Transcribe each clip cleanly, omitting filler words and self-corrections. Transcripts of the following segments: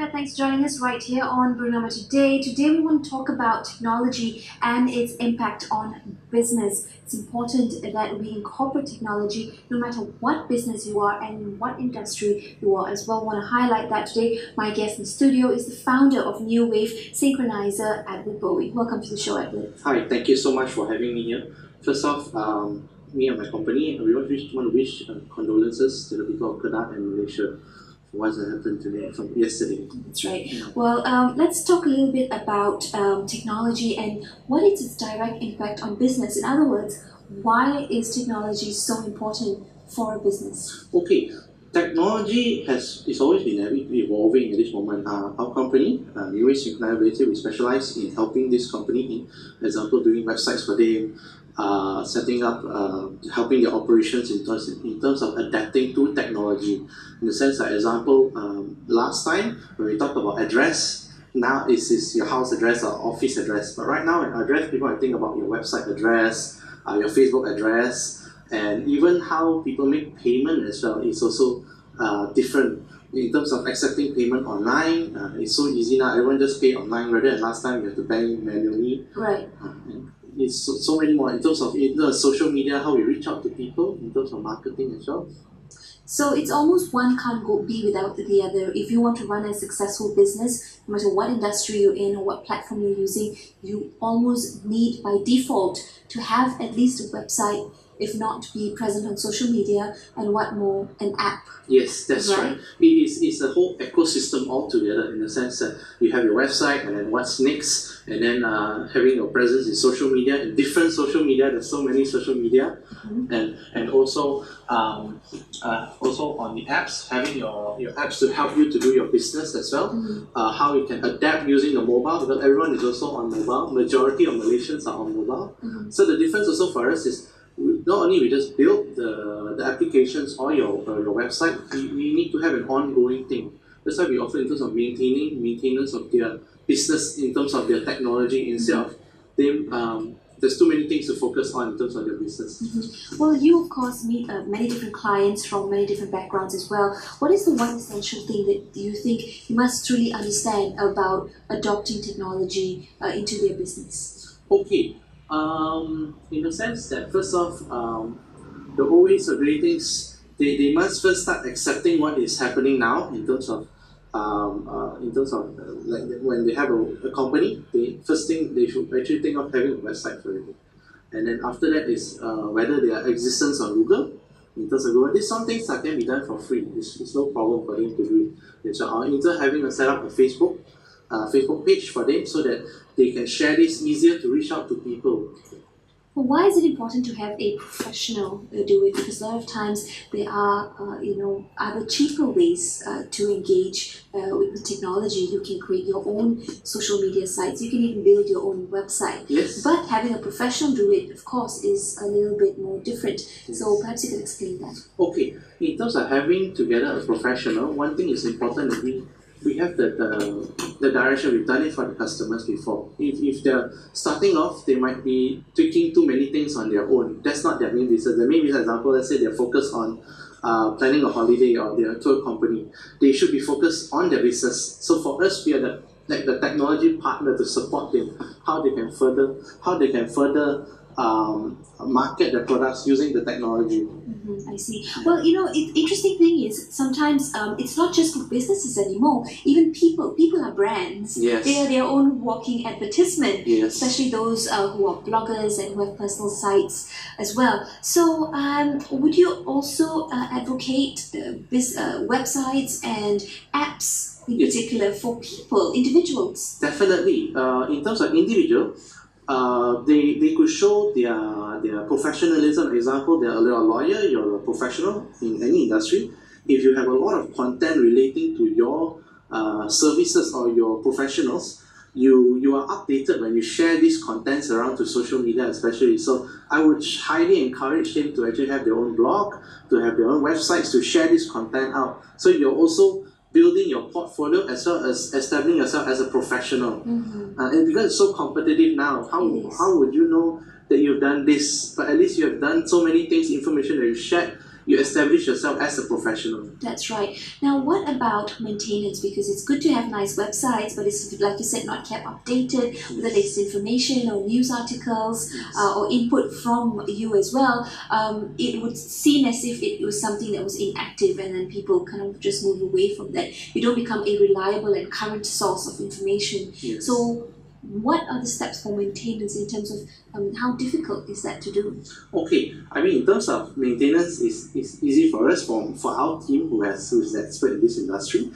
thanks for joining us right here on Bernama Today. Today we want to talk about technology and its impact on business. It's important that we incorporate technology no matter what business you are and what industry you are as well. I want to highlight that today. My guest in the studio is the founder of Newwave Synchronizer, Edward Boey. Welcome to the show, Edward. Hi, thank you so much for having me here. First off, me and my company, we want to wish condolences to the people of Kedah and Malaysia for what happened today from yesterday. That's right. Well, let's talk a little bit about technology and what is its direct impact on business. In other words, why is technology so important for a business? Okay, technology is always been evolving at this moment. Our company, Newwave Synchronizer, we specialize in helping this company in, for example, doing websites for them, setting up, helping their operations in terms of adapting to technology. In the sense that, example, last time when we talked about address, now is your house address or office address. But right now, in address, people are thinking about your website address, your Facebook address, and even how people make payment as well is also different. In terms of accepting payment online, it's so easy now. Everyone just pay online rather than last time you have to pay manually. Right. It's so many more in terms of social media, how we reach out to people, in terms of marketing as well. So it's almost one can't be without the other. If you want to run a successful business, no matter what industry you're in or what platform you're using, you almost need by default to have at least a website, if not to be present on social media, and what more, an app. Yes, that's right. It's a whole ecosystem altogether, in the sense that you have your website and then what's next, and then having your presence in social media, in different social media. There's so many social media, and also on the apps, having your apps to help you to do your business as well. How you can adapt using the mobile, because everyone is also on mobile. Majority of Malaysians are on mobile. So the difference also for us is, not only we just build the applications or your website, we need to have an ongoing thing. That's why we offer in terms of maintenance of their business, in terms of their technology, instead of them. There's too many things to focus on in terms of their business. Well, you of course meet many different clients from many different backgrounds as well. What is the one essential thing that you think you must truly understand about adopting technology into their business? Okay. In the sense that, first off, the always agree things, they must first start accepting what is happening now in terms of like when they have a company, first thing they should actually think of having a website for it. And then after that is whether their existence on Google, in terms of Google, some things that can be done for free. It's no problem for them to do it. So either having a set up a Facebook page for them so that they can share this easier to reach out to people. Well, why is it important to have a professional do it? Because a lot of times there are, other cheaper ways to engage with the technology. You can create your own social media sites. You can even build your own website. Yes. But having a professional do it, of course, is a little bit more different. Yes. So perhaps you could explain that. Okay. In terms of having together a professional, one thing is important that we have the direction. We've done it for the customers before. If they're starting off, they might be tweaking too many things on their own. That's not their main business. The main business, example, let's say they're focused on planning a holiday or their tour company. They should be focused on their business. So for us, we are the technology partner to support them. How they can further market their products using the technology. I see. Well, the interesting thing is sometimes it's not just for businesses anymore. Even people are brands. Yes. They are their own walking advertisement. Yes. Especially those who are bloggers and who have personal sites as well. So, would you also advocate websites and apps in particular for people, individuals? Definitely. In terms of individual, they could show their professionalism. Example, you're a lawyer, you're a professional in any industry. If you have a lot of content relating to your services or your professionals, you are updated when you share these contents around to social media especially. So I would highly encourage them to actually have their own blog, to have their own websites, to share this content out. So you're also building your portfolio as well as establishing yourself as a professional. And because it's so competitive now, how would you know that you've done this? But at least you have done so many things, information that you shared you establish yourself as a professional. That's right. Now, what about maintenance? Because it's good to have nice websites, but it's, like you said, not kept updated with the latest information or news articles or input from you as well. It would seem as if it was something that was inactive, and then people kind of just move away from that. You don't become a reliable and current source of information. Yes. So, what are the steps for maintenance in terms of how difficult is that to do? Okay, I mean, in terms of maintenance, it's easy for us, for our team who is the expert in this industry.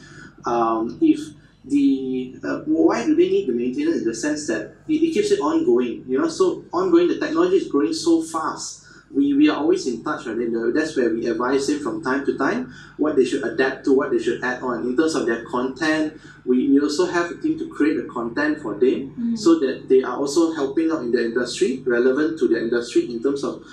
If the why do they need the maintenance, in the sense that it keeps it ongoing, so ongoing, the technology is growing so fast. We are always in touch, right? That's where we advise them from time to time what they should adapt to, what they should add on. In terms of their content, we also have a team to create the content for them, so that they are also helping out in the industry, relevant to the industry, in terms of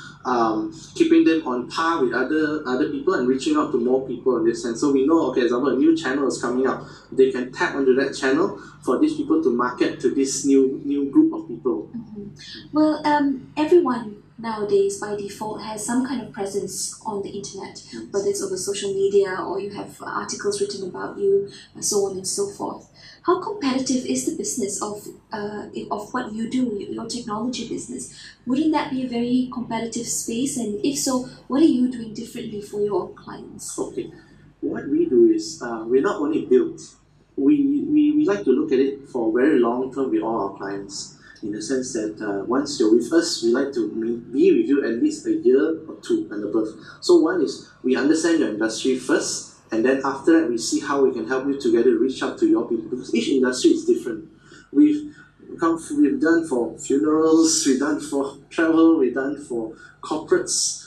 keeping them on par with other people and reaching out to more people in this sense. So we know, okay, example, a new channel is coming up, they can tap onto that channel for these people to market to this new group of people. Well, everyone nowadays by default has some kind of presence on the internet, whether it's over social media or you have articles written about you, so on and so forth. How competitive is the business of what you do, your technology business? Wouldn't that be a very competitive space? And if so, what are you doing differently for your clients? Okay, what we do is we're not only built. We like to look at it for very long term with all our clients. In the sense that once you're with us, we like to be with you at least a year or two and above. So one is we understand your industry first, and then after that we see how we can help you together reach out to your people, because each industry is different. We've done for funerals, we've done for travel, we've done for corporates,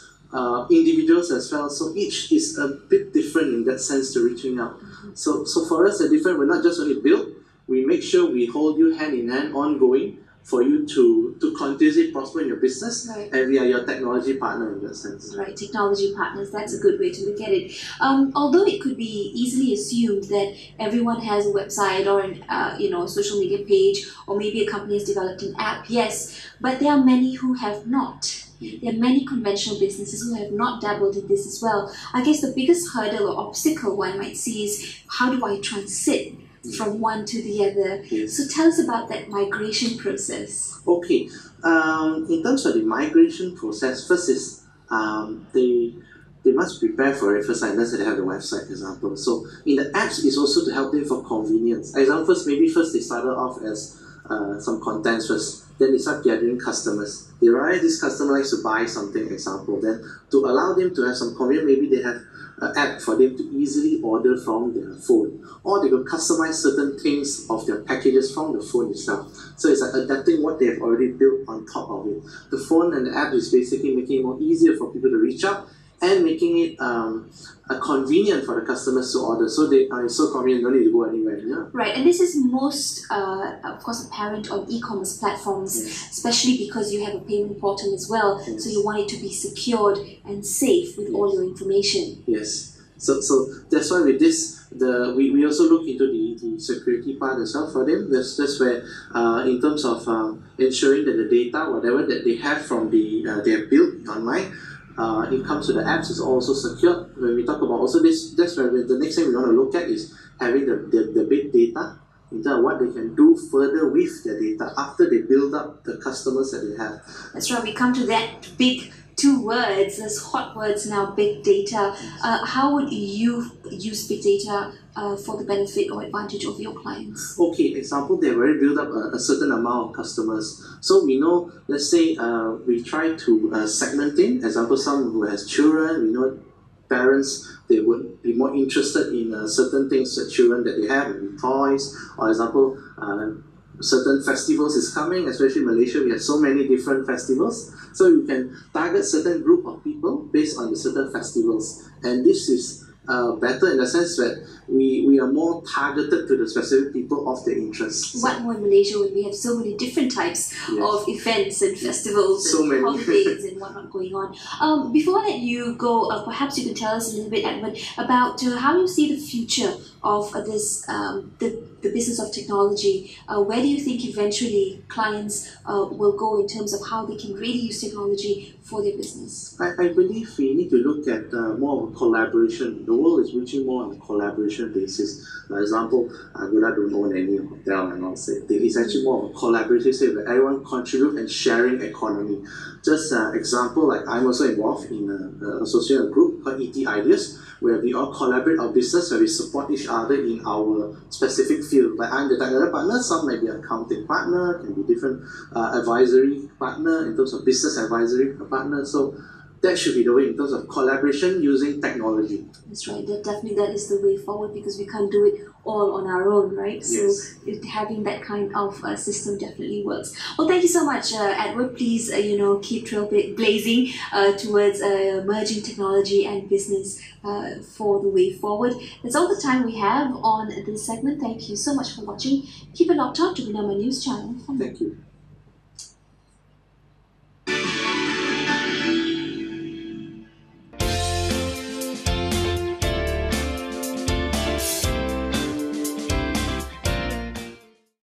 individuals as well. So each is a bit different in that sense to reaching out. So for us, we're not just only build, we make sure we hold you hand in hand ongoing, for you to continuously prosper in your business, and we are your technology partner in that sense. Right, technology partners, that's a good way to look at it. Although it could be easily assumed that everyone has a website or a social media page, or maybe a company has developed an app, yes, but there are many who have not. There are many conventional businesses who have not dabbled in this as well. I guess the biggest hurdle or obstacle one might see is, how do I transit from one to the other? Yes. So tell us about that migration process. Okay, in terms of the migration process, first is they must prepare for it first, unless they have the website, for example. So in the apps, it's also to help them for convenience. Example, first they started off as some contents first, then they start gathering customers. They realize this customer likes to buy something, example. Then to allow them to have some convenience, maybe they have an app for them to easily order from their phone, or they will customize certain things of their packages from the phone itself. So it's like adapting what they have already built on top of it. The phone and the app is basically making it more easier for people to reach out, and making it convenient for the customers to order. So it's so convenient, don't need to go anywhere. Yeah? Right, and this is most, of course, apparent on e-commerce platforms, especially because you have a payment portal as well. So you want it to be secured and safe with all your information. Yes. So that's why with this, we also look into the security part as well for them. That's where, in terms of ensuring that the data, whatever that they have from they have built online, it comes to the apps, is also secure. When we talk about also this, that's where the next thing we want to look at is having the big data, in terms of what they can do further with the data after they build up the customers that they have. That's right, we come to that big two words, those hot words now, big data. How would you use big data for the benefit or advantage of your clients? Okay, example, they've already built up a certain amount of customers. So we know, let's say we try to segment in, example, someone who has children, we know parents, they would be more interested in certain things, the children that they have, maybe toys, or example, certain festivals is coming, especially in Malaysia, we have so many different festivals. So you can target certain group of people based on the certain festivals. And this is better in the sense that we are more targeted to the specific people of their interests. What more in Malaysia when we have so many different types of events and festivals and holidays and whatnot going on. Before I let you go, perhaps you can tell us a little bit, Edward, about how you see the future of this the the business of technology, where do you think eventually clients will go in terms of how they can really use technology for their business? I believe we need to look at more of a collaboration. The world is reaching more on a collaboration basis. For example, Agoda don't own any hotel and all that. It's actually more of a collaboration, say, where everyone contribute and sharing economy. Just example, like I'm also involved in an associate group called ET Ideas, where we all collaborate our business, where we support each other in our specific field. Like I'm the technical partner, some might be accounting partner, can be different advisory partner in terms of business advisory partner. So that should be the way in terms of collaboration using technology. That's right. That is the way forward, because we can't do it all on our own, right? Yes. So having that kind of system definitely works. Well, thank you so much, Edward. Please, keep trailblazing towards merging technology and business for the way forward. That's all the time we have on this segment. Thank you so much for watching. Keep it locked on to Bernama News Channel. Thank you.